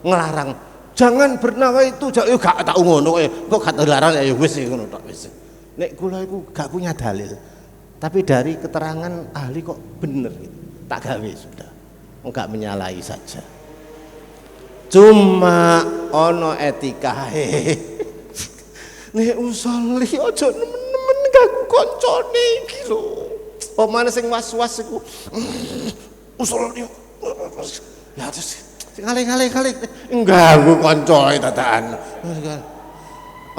S8: ngelarang. Jangan bernawa itu yo gak tahu ngono kok gak dilarang ya wis ngono tok wis. Nek kula iku gak punya dalil. Tapi dari keterangan ahli kok bener gitu. Tak gawe sudah. Enggak menyalahi saja. Cuma ono etikae. Nek usolli aja nemen-nemen ganggu koncone iki lho. Pemane sing was-was iku. Usolli. Ya terus kali ganggu koncoe tatakan.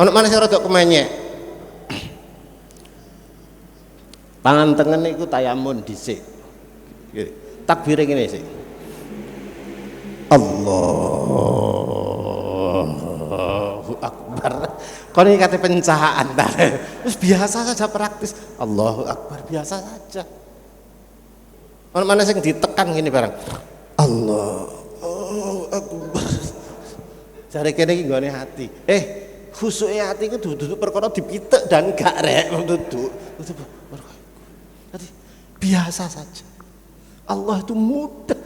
S8: Ono mana sing rada kemenyek. Tangan tengen iku tayamun dhisik. Takbire ngene sik. Allahu Akbar. Kon iki kate pencahaan ta. Wis biasa saja praktis. Allahu Akbar biasa saja. Ono mana sing ditekan ngene barang. Allahu Akbar. Jare kene iki nggone hati. Khusuke hati iku dudu perkara dipitek dan gak rek dudu. Jadi biasa saja. Allah itu mudah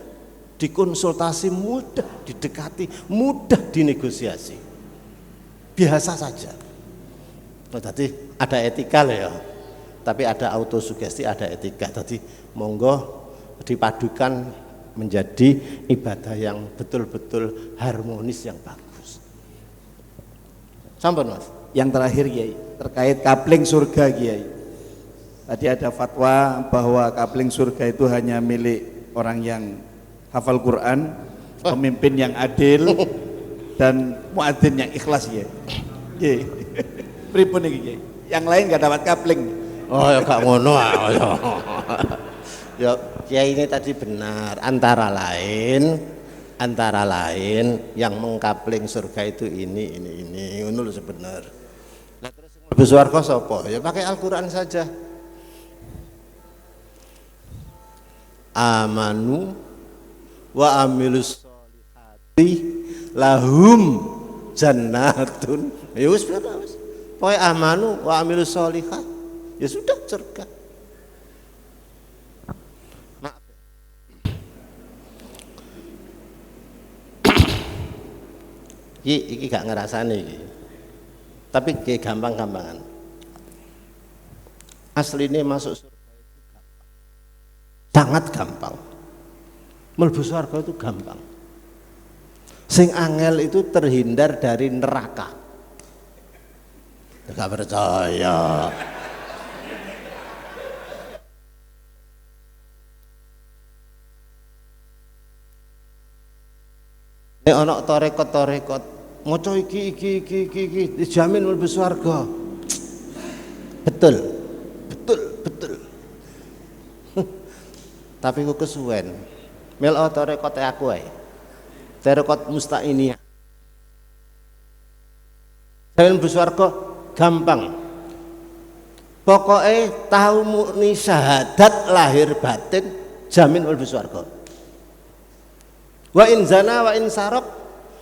S8: dikonsultasi, mudah didekati, mudah dinegosiasi. Biasa saja. Tadi ada etika loh ya. Tapi ada autosugesti, ada etika. Tadi monggo dipadukan menjadi ibadah yang betul-betul harmonis yang bagus. Sampun Mas.
S3: Yang terakhir Kiai, terkait kapling surga Kiai. Tadi ada fatwa bahwa kapling surga itu hanya milik orang yang hafal Quran, pemimpin yang adil, dan muadzin yang ikhlas ya. Pripun iki Kiai? Yang lain nggak dapat kapling.
S8: Oh ya gak ngono ya Kiai ini tadi benar, antara lain yang mengkapling surga itu ini ngono lho sebenar. Nah terus mlebu swarga sapa? Ya pakai Al-Qur'an saja. Amanu wa amilus solihati lahum jannatun. Ya wis berapa wis. Pokoke amanu wa amilus solihat. Ya sudah surga. Maaf. Iki gak ngerasani iki. Tapi kayak gampang-gampangan. Asline masuk surga itu gampang. Sangat gampang. Mlebu surga itu gampang. Sing angel itu terhindar dari neraka. Gak percaya. Nek ana torekot maca iki dijamin mlebu swarga. Betul. Tapi kok kesuwen. Mel torekot aku ae. Torekot musta'iniyah. Jamin mlebu swarga gampang. Pokoknya tahu murni syahadat lahir batin jamin mlebu swarga. Wa in zana wa in sarok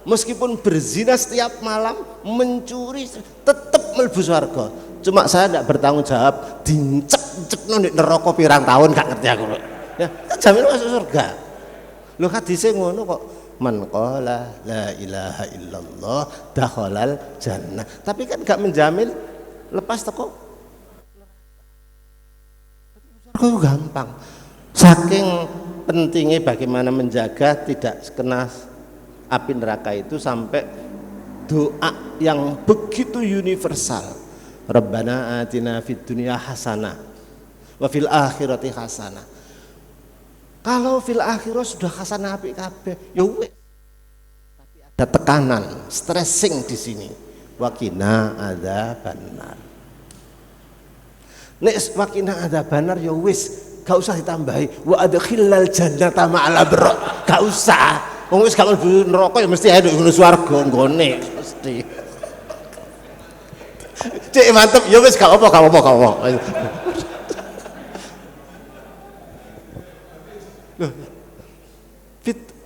S8: meskipun berzina setiap malam, mencuri, tetap mlebu swarga. Cuma saya tidak bertanggung jawab, dincek-cek di neraka pirang tahun, gak ngerti aku. Ya, kan jamin masuk surga. Lho hadise ngono kok. Man qala la ilaha illallah dakhalal jannah. Tapi kan gak menjamin lepas teko surga gampang. Saking pentingnya bagaimana menjaga tidak kena api neraka itu sampai doa yang begitu universal. Rabbana atina fid dunya hasanah wa fil akhirati hasanah. Kalau fil akhirah sudah hasanah apik kabeh, ya wis. Tapi ada tekanan, stressing di sini. Wakina ada benar. Nek wakina ada benar ya wis, gak usah ditambahi. Wa adkhilal jannata ma'al abrar. Gak usah. Wong wis gak mlebu neraka ya mesti ae nang swarga nggone mesti. Cek mantep, ya wis gak apa-apa.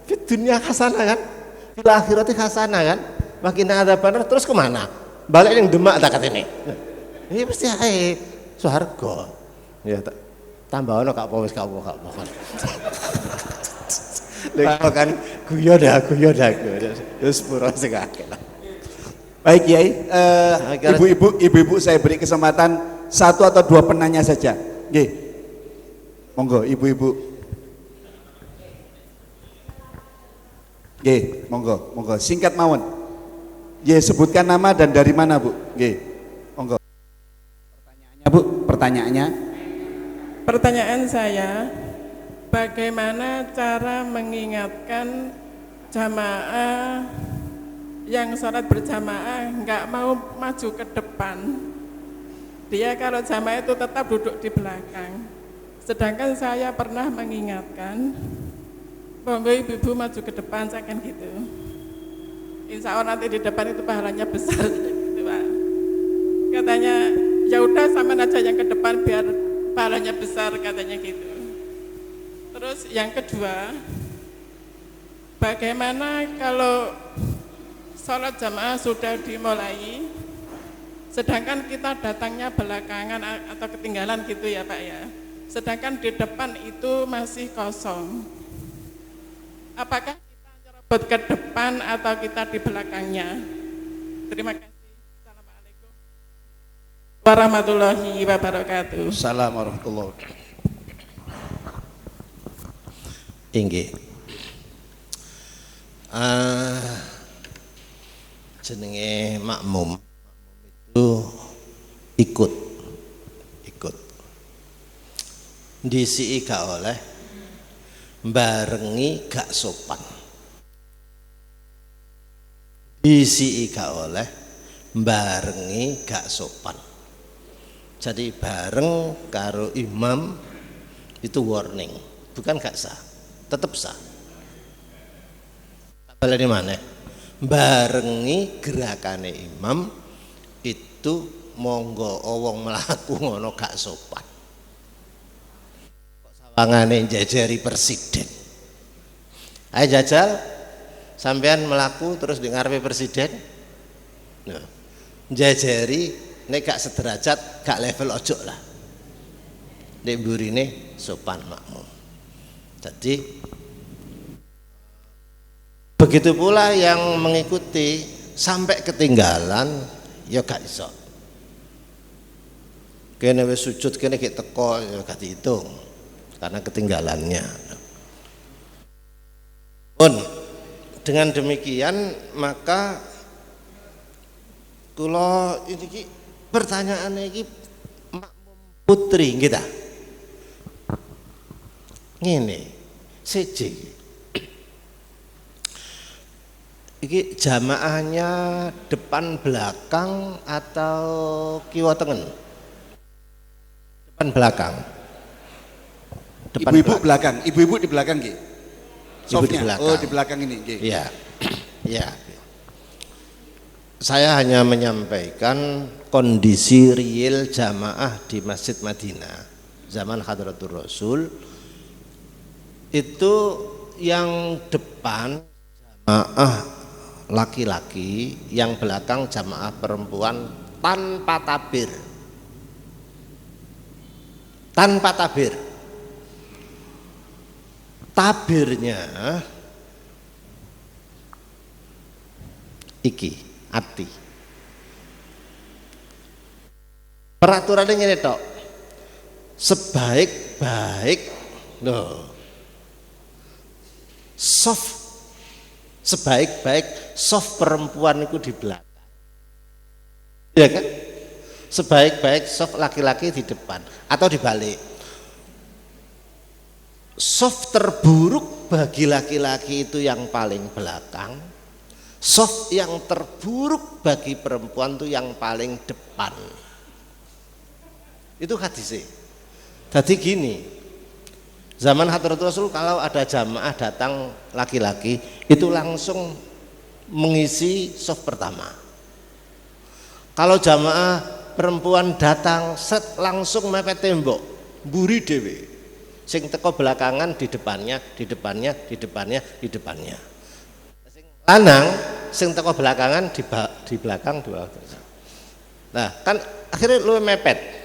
S8: Fit dunia hasanah kan, fil akhirati hasanah kan, makin ada benar terus kemana? Balik yang Demak tak katene. Ini mesti ae swarga. Ya tambah ono gak apa wis gak apa. Lha kan guyon dah. Wis pura sing akeh lah.
S9: Baik Kiai, ibu-ibu saya beri kesempatan 1 atau 2 penanya saja. Nggih. Monggo ibu-ibu. Nggih, monggo. Singkat mawon. Nggih, sebutkan nama dan dari mana, Bu? Nggih. Monggo. Pertanyaannya, Bu, pertanyaannya.
S10: Pertanyaan saya, bagaimana cara mengingatkan jamaah yang sholat berjamaah nggak mau maju ke depan? Dia kalau jamaah itu tetap duduk di belakang. Sedangkan saya pernah mengingatkan, monggo ibu-ibu maju ke depan, saya kan gitu. Insya Allah nanti di depan itu pahalanya besar, gitu Pak. Katanya, ya udah sama aja yang ke depan biar pahalanya besar, katanya gitu. Terus yang kedua, bagaimana kalau sholat jamaah sudah dimulai, sedangkan kita datangnya belakangan atau ketinggalan gitu ya Pak ya. Sedangkan di depan itu masih kosong. Apakah kita nyerobot ke depan atau kita di belakangnya? Terima kasih. Assalamualaikum warahmatullahi wabarakatuh.
S8: Assalamualaikum warahmatullahi wabarakatuh. Inggih. Jenenge makmum itu ikut disi gak oleh, barengi gak sopan, disi gak oleh, barengi gak sopan. Jadi bareng karo imam itu warning, bukan gak sah, tetap sah. Baleni mana? Barengi gerakane imam itu monggo wong mlaku ngono gak sopan. Kok sawangane jajari presiden. Ayo jajal sampean mlaku terus di ngarepe presiden. Nah, jajari nek gak sederajat, gak level ojo lah. Nek burine sopan makmum. Jadi begitu pula yang mengikuti sampai ketinggalan ya gak iso. Kene wis sujud kene gek teko ya gak dihitung karena ketinggalannya. Pun dengan demikian maka kula iki pertanyaane iki makmum putri kita. Ngene, siji iki jamaahnya depan belakang atau kiwa tengen? Depan belakang.
S9: Ibu-ibu belakang. Ibu-ibu di belakang nggih.
S8: Ibu di belakang.
S9: Oh, di belakang ini nggih.
S8: Iya. Iya. Saya hanya menyampaikan kondisi real jamaah di Masjid Madinah zaman Hadratur Rasul. Itu yang depan jamaah laki-laki, yang belakang jamaah perempuan tanpa tabir. Tanpa tabir. Tabirnya iki ati. Peraturannya ngene tok. Sebaik-baik loh. Sebaik-baik soft perempuan itu di belakang. Ya kan? Sebaik-baik soft laki-laki di depan atau dibalik. Soft terburuk bagi laki-laki itu yang paling belakang. Soft yang terburuk bagi perempuan itu yang paling depan. Itu hadisnya. Jadi gini, zaman Hadratul Rasul kalau ada jamaah datang laki-laki itu langsung mengisi soft pertama. Kalau jamaah perempuan datang set langsung mepet tembok, mburi dhewe. Sing teko belakangan di depannya, di depannya, di depannya, di depannya. Sing lanang sing teko belakangan di belakang dua. Nah, kan akhirnya lu mepet.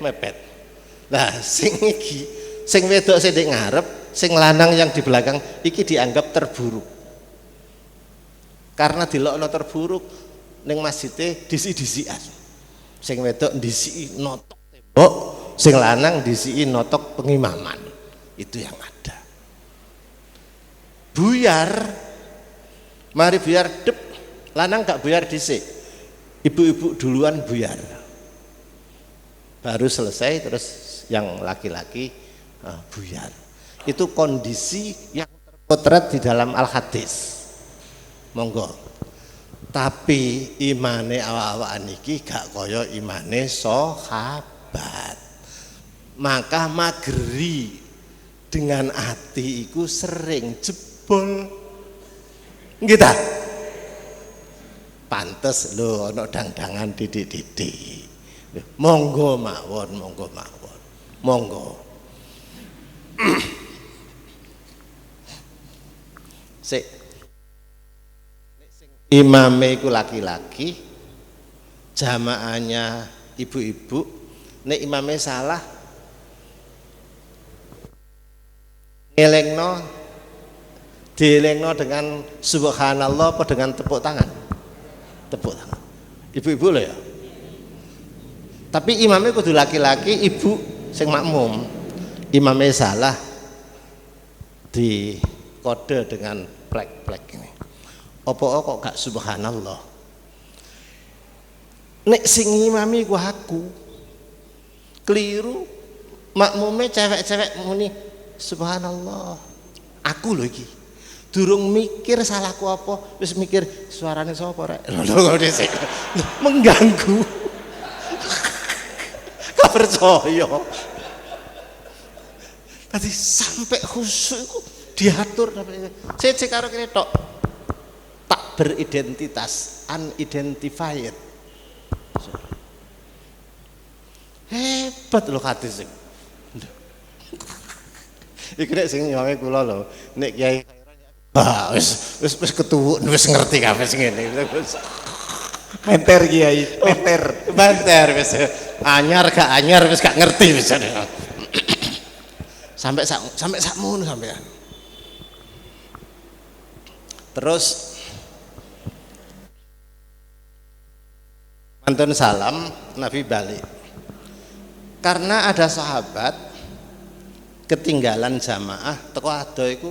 S8: Nah, sing iki sing wedok sing ndek ngarep, sing lanang yang di belakang iki dianggap terburuk. Karena dilokno terburuk ning masjide disi-disian. Sing wedok ndisiki notok tembok, sing lanang ndisiki notok pengimaman. Itu yang ada. Buyar, mari buyar dep, lanang gak buyar dhisik. Ibu-ibu duluan buyar. Baru selesai terus yang laki-laki buyar. Itu kondisi yang terpotret di dalam Al-Hadis. Monggo. Tapi imane awak-awak niki gak kaya imane sahabat. Maka mageri dengan hati iku sering jebol. Nggih ta? Pantes lho ana dang-dangan didik-didik. Monggo mawon, monggo mawon. Monggo. Sik. Imame iku laki-laki, jamaahnya ibu-ibu. Nek imame salah, ngelengno, dielengno dengan subhanallah apa dengan tepuk tangan? Tepuk tangan. Ibu-ibu loh ya. Tapi imamnya kudu laki-laki, ibu sing makmum. Imamnya salah di kode dengan plek-plek ini. Apa kok gak subhanallah? Nek sing imami ku aku. Keliru, makmumnya cewek-cewek muni subhanallah. Aku lho iki. Durung mikir salahku apa, wis mikir suarane sapa rek. Lho dhisik. Mengganggu. Gak percaya. Tadi sampai khusyuk iku diatur sik karo kene tok. Tak beridentitas, unidentified. Hebat lho hadis iki. Iki nek sing imame kula lho, nek Kiai wis ketuwuk wis ngerti kabeh sing ngene.
S9: Menter Kiai, menter
S8: wis anyar gak anyar wis gak ngerti wis. Sampai sakmono sampean. Terus mantun salam Nabi balik. Karena ada sahabat ketinggalan jamaah teko ado iku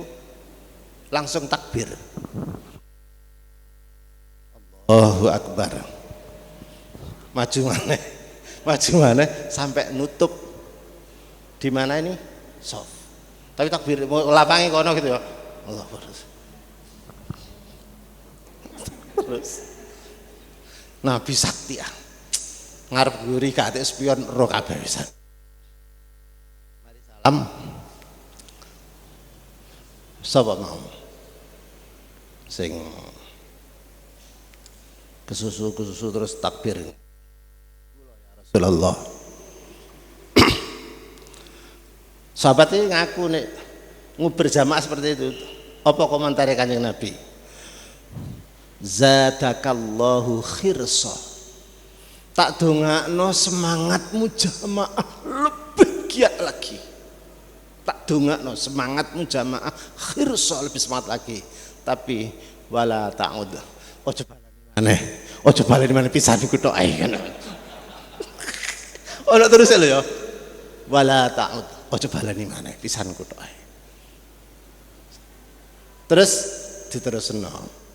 S8: langsung takbir. Allahu Akbar. Maju maneh sampai nutup di mana ini? Sof. Tapi takbir lapangi kono gitu ya. Allahu Akbar. Terus Nabi sakti ah. Ngarep guri kate spion ro kabeh pisan. Mari salam. Sapa mau? Sing kesusu terus takbir. Ya Rasulullah. Sahabat ini ngaku nek berjamaah seperti itu. Apa komentarnya Kanjeng Nabi? zadakallahu khirsa. Tak dongakno semangatmu jamaah lebih giat lagi. Tak dongakno semangatmu jamaah khirsa lebih semangat lagi. Tapi wala ta'ud. Ojo baleni maneh. Ojo baleni maneh pisan iku tok ae kan. Ono terus lho ya. Wala ta'ud. Ojo baleni maneh pisan ku tok ae. Terus diterusno.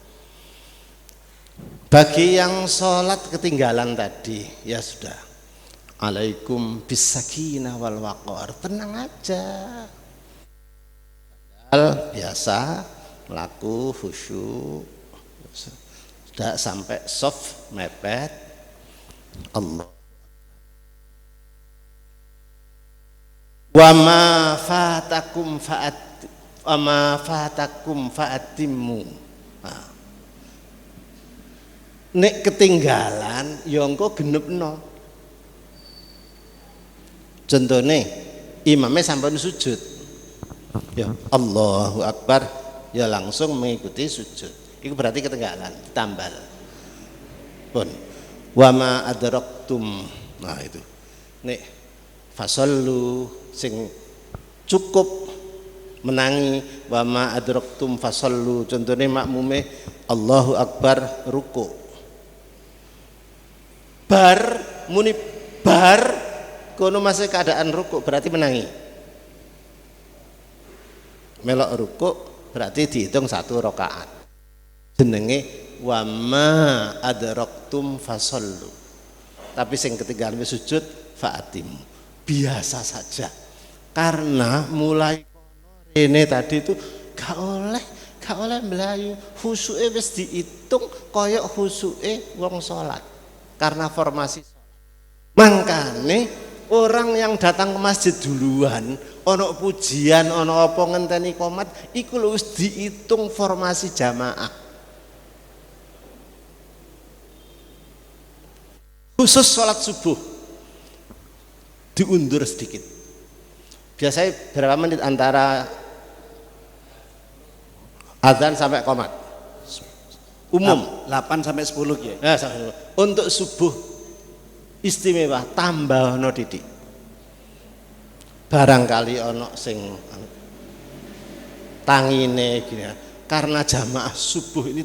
S8: Bagi yang sholat ketinggalan tadi, ya sudah. Alaikum bisakinah wal waqar. Tenang aja. Padahal biasa melaku khusyuk. Sudah sampai soft mepet. Allah. Wa ma fatakum fa'atimmu. Nah. Nek ketinggalan ya engko genepno. Contone imamnya sampun sujud. Ya Allahu Akbar, ya langsung mengikuti sujud. Itu berarti ketinggalan, tambal. Pun wa ma adraktum. Nah itu. Nek fasallu sing cukup menangi wa ma adraktum fasallu. Contohnya makmume Allahu Akbar ruku. Bar muni bar kono masih keadaan ruku berarti menangi. Melok ruku berarti dihitung 1 rakaat. Jenenge wa ma adraktum fasallu. Tapi sing ketinggalan sujud fa'atim. Biasa saja. Karena mulai ini tadi itu gak oleh melayu. Khusyuke wis diitung koyok khusyuke wong salat. Karena formasi salat. Mangkane orang yang datang ke masjid duluan, ono pujian, ono apa ngenteni qomat, iku lho wis diitung formasi jamaah. Khusus sholat subuh diundur sedikit. Biasanya berapa menit antara adzan sampai qomat? Umum
S3: 8 sampai 10 ya.
S8: Nah, untuk subuh istimewa tambah ono didik. Barangkali ono sing tangine gini. Karena jamaah subuh ini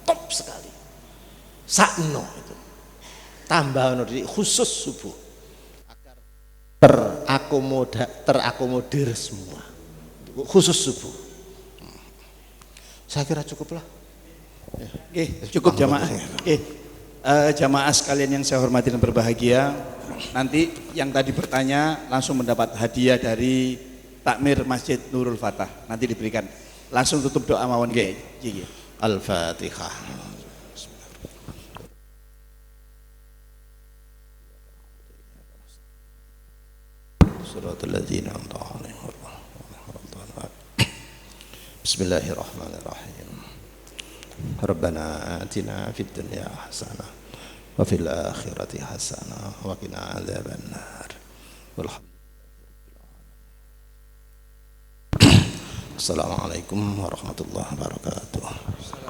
S8: top sekali. Sakno itu. Tambah ono didik khusus subuh. Agar terakomodir semua. Khusus subuh. Saya kira cukuplah.
S3: Cukup jamaah. Jamaah sekalian yang saya hormati dan berbahagia, nanti yang tadi bertanya langsung mendapat hadiah dari Takmir Masjid Nurul Fatah. Nanti diberikan. Langsung tutup doa mawon nggih.
S8: Al-Fatihah. Suratul ladzina an'amta 'alaihim. Bismillahirrahmanirrahim. Rabbana atina fid dunya hasanah wa fil akhirati hasanah wa qina adzabannar. Assalamualaikum warahmatullahi wabarakatuh.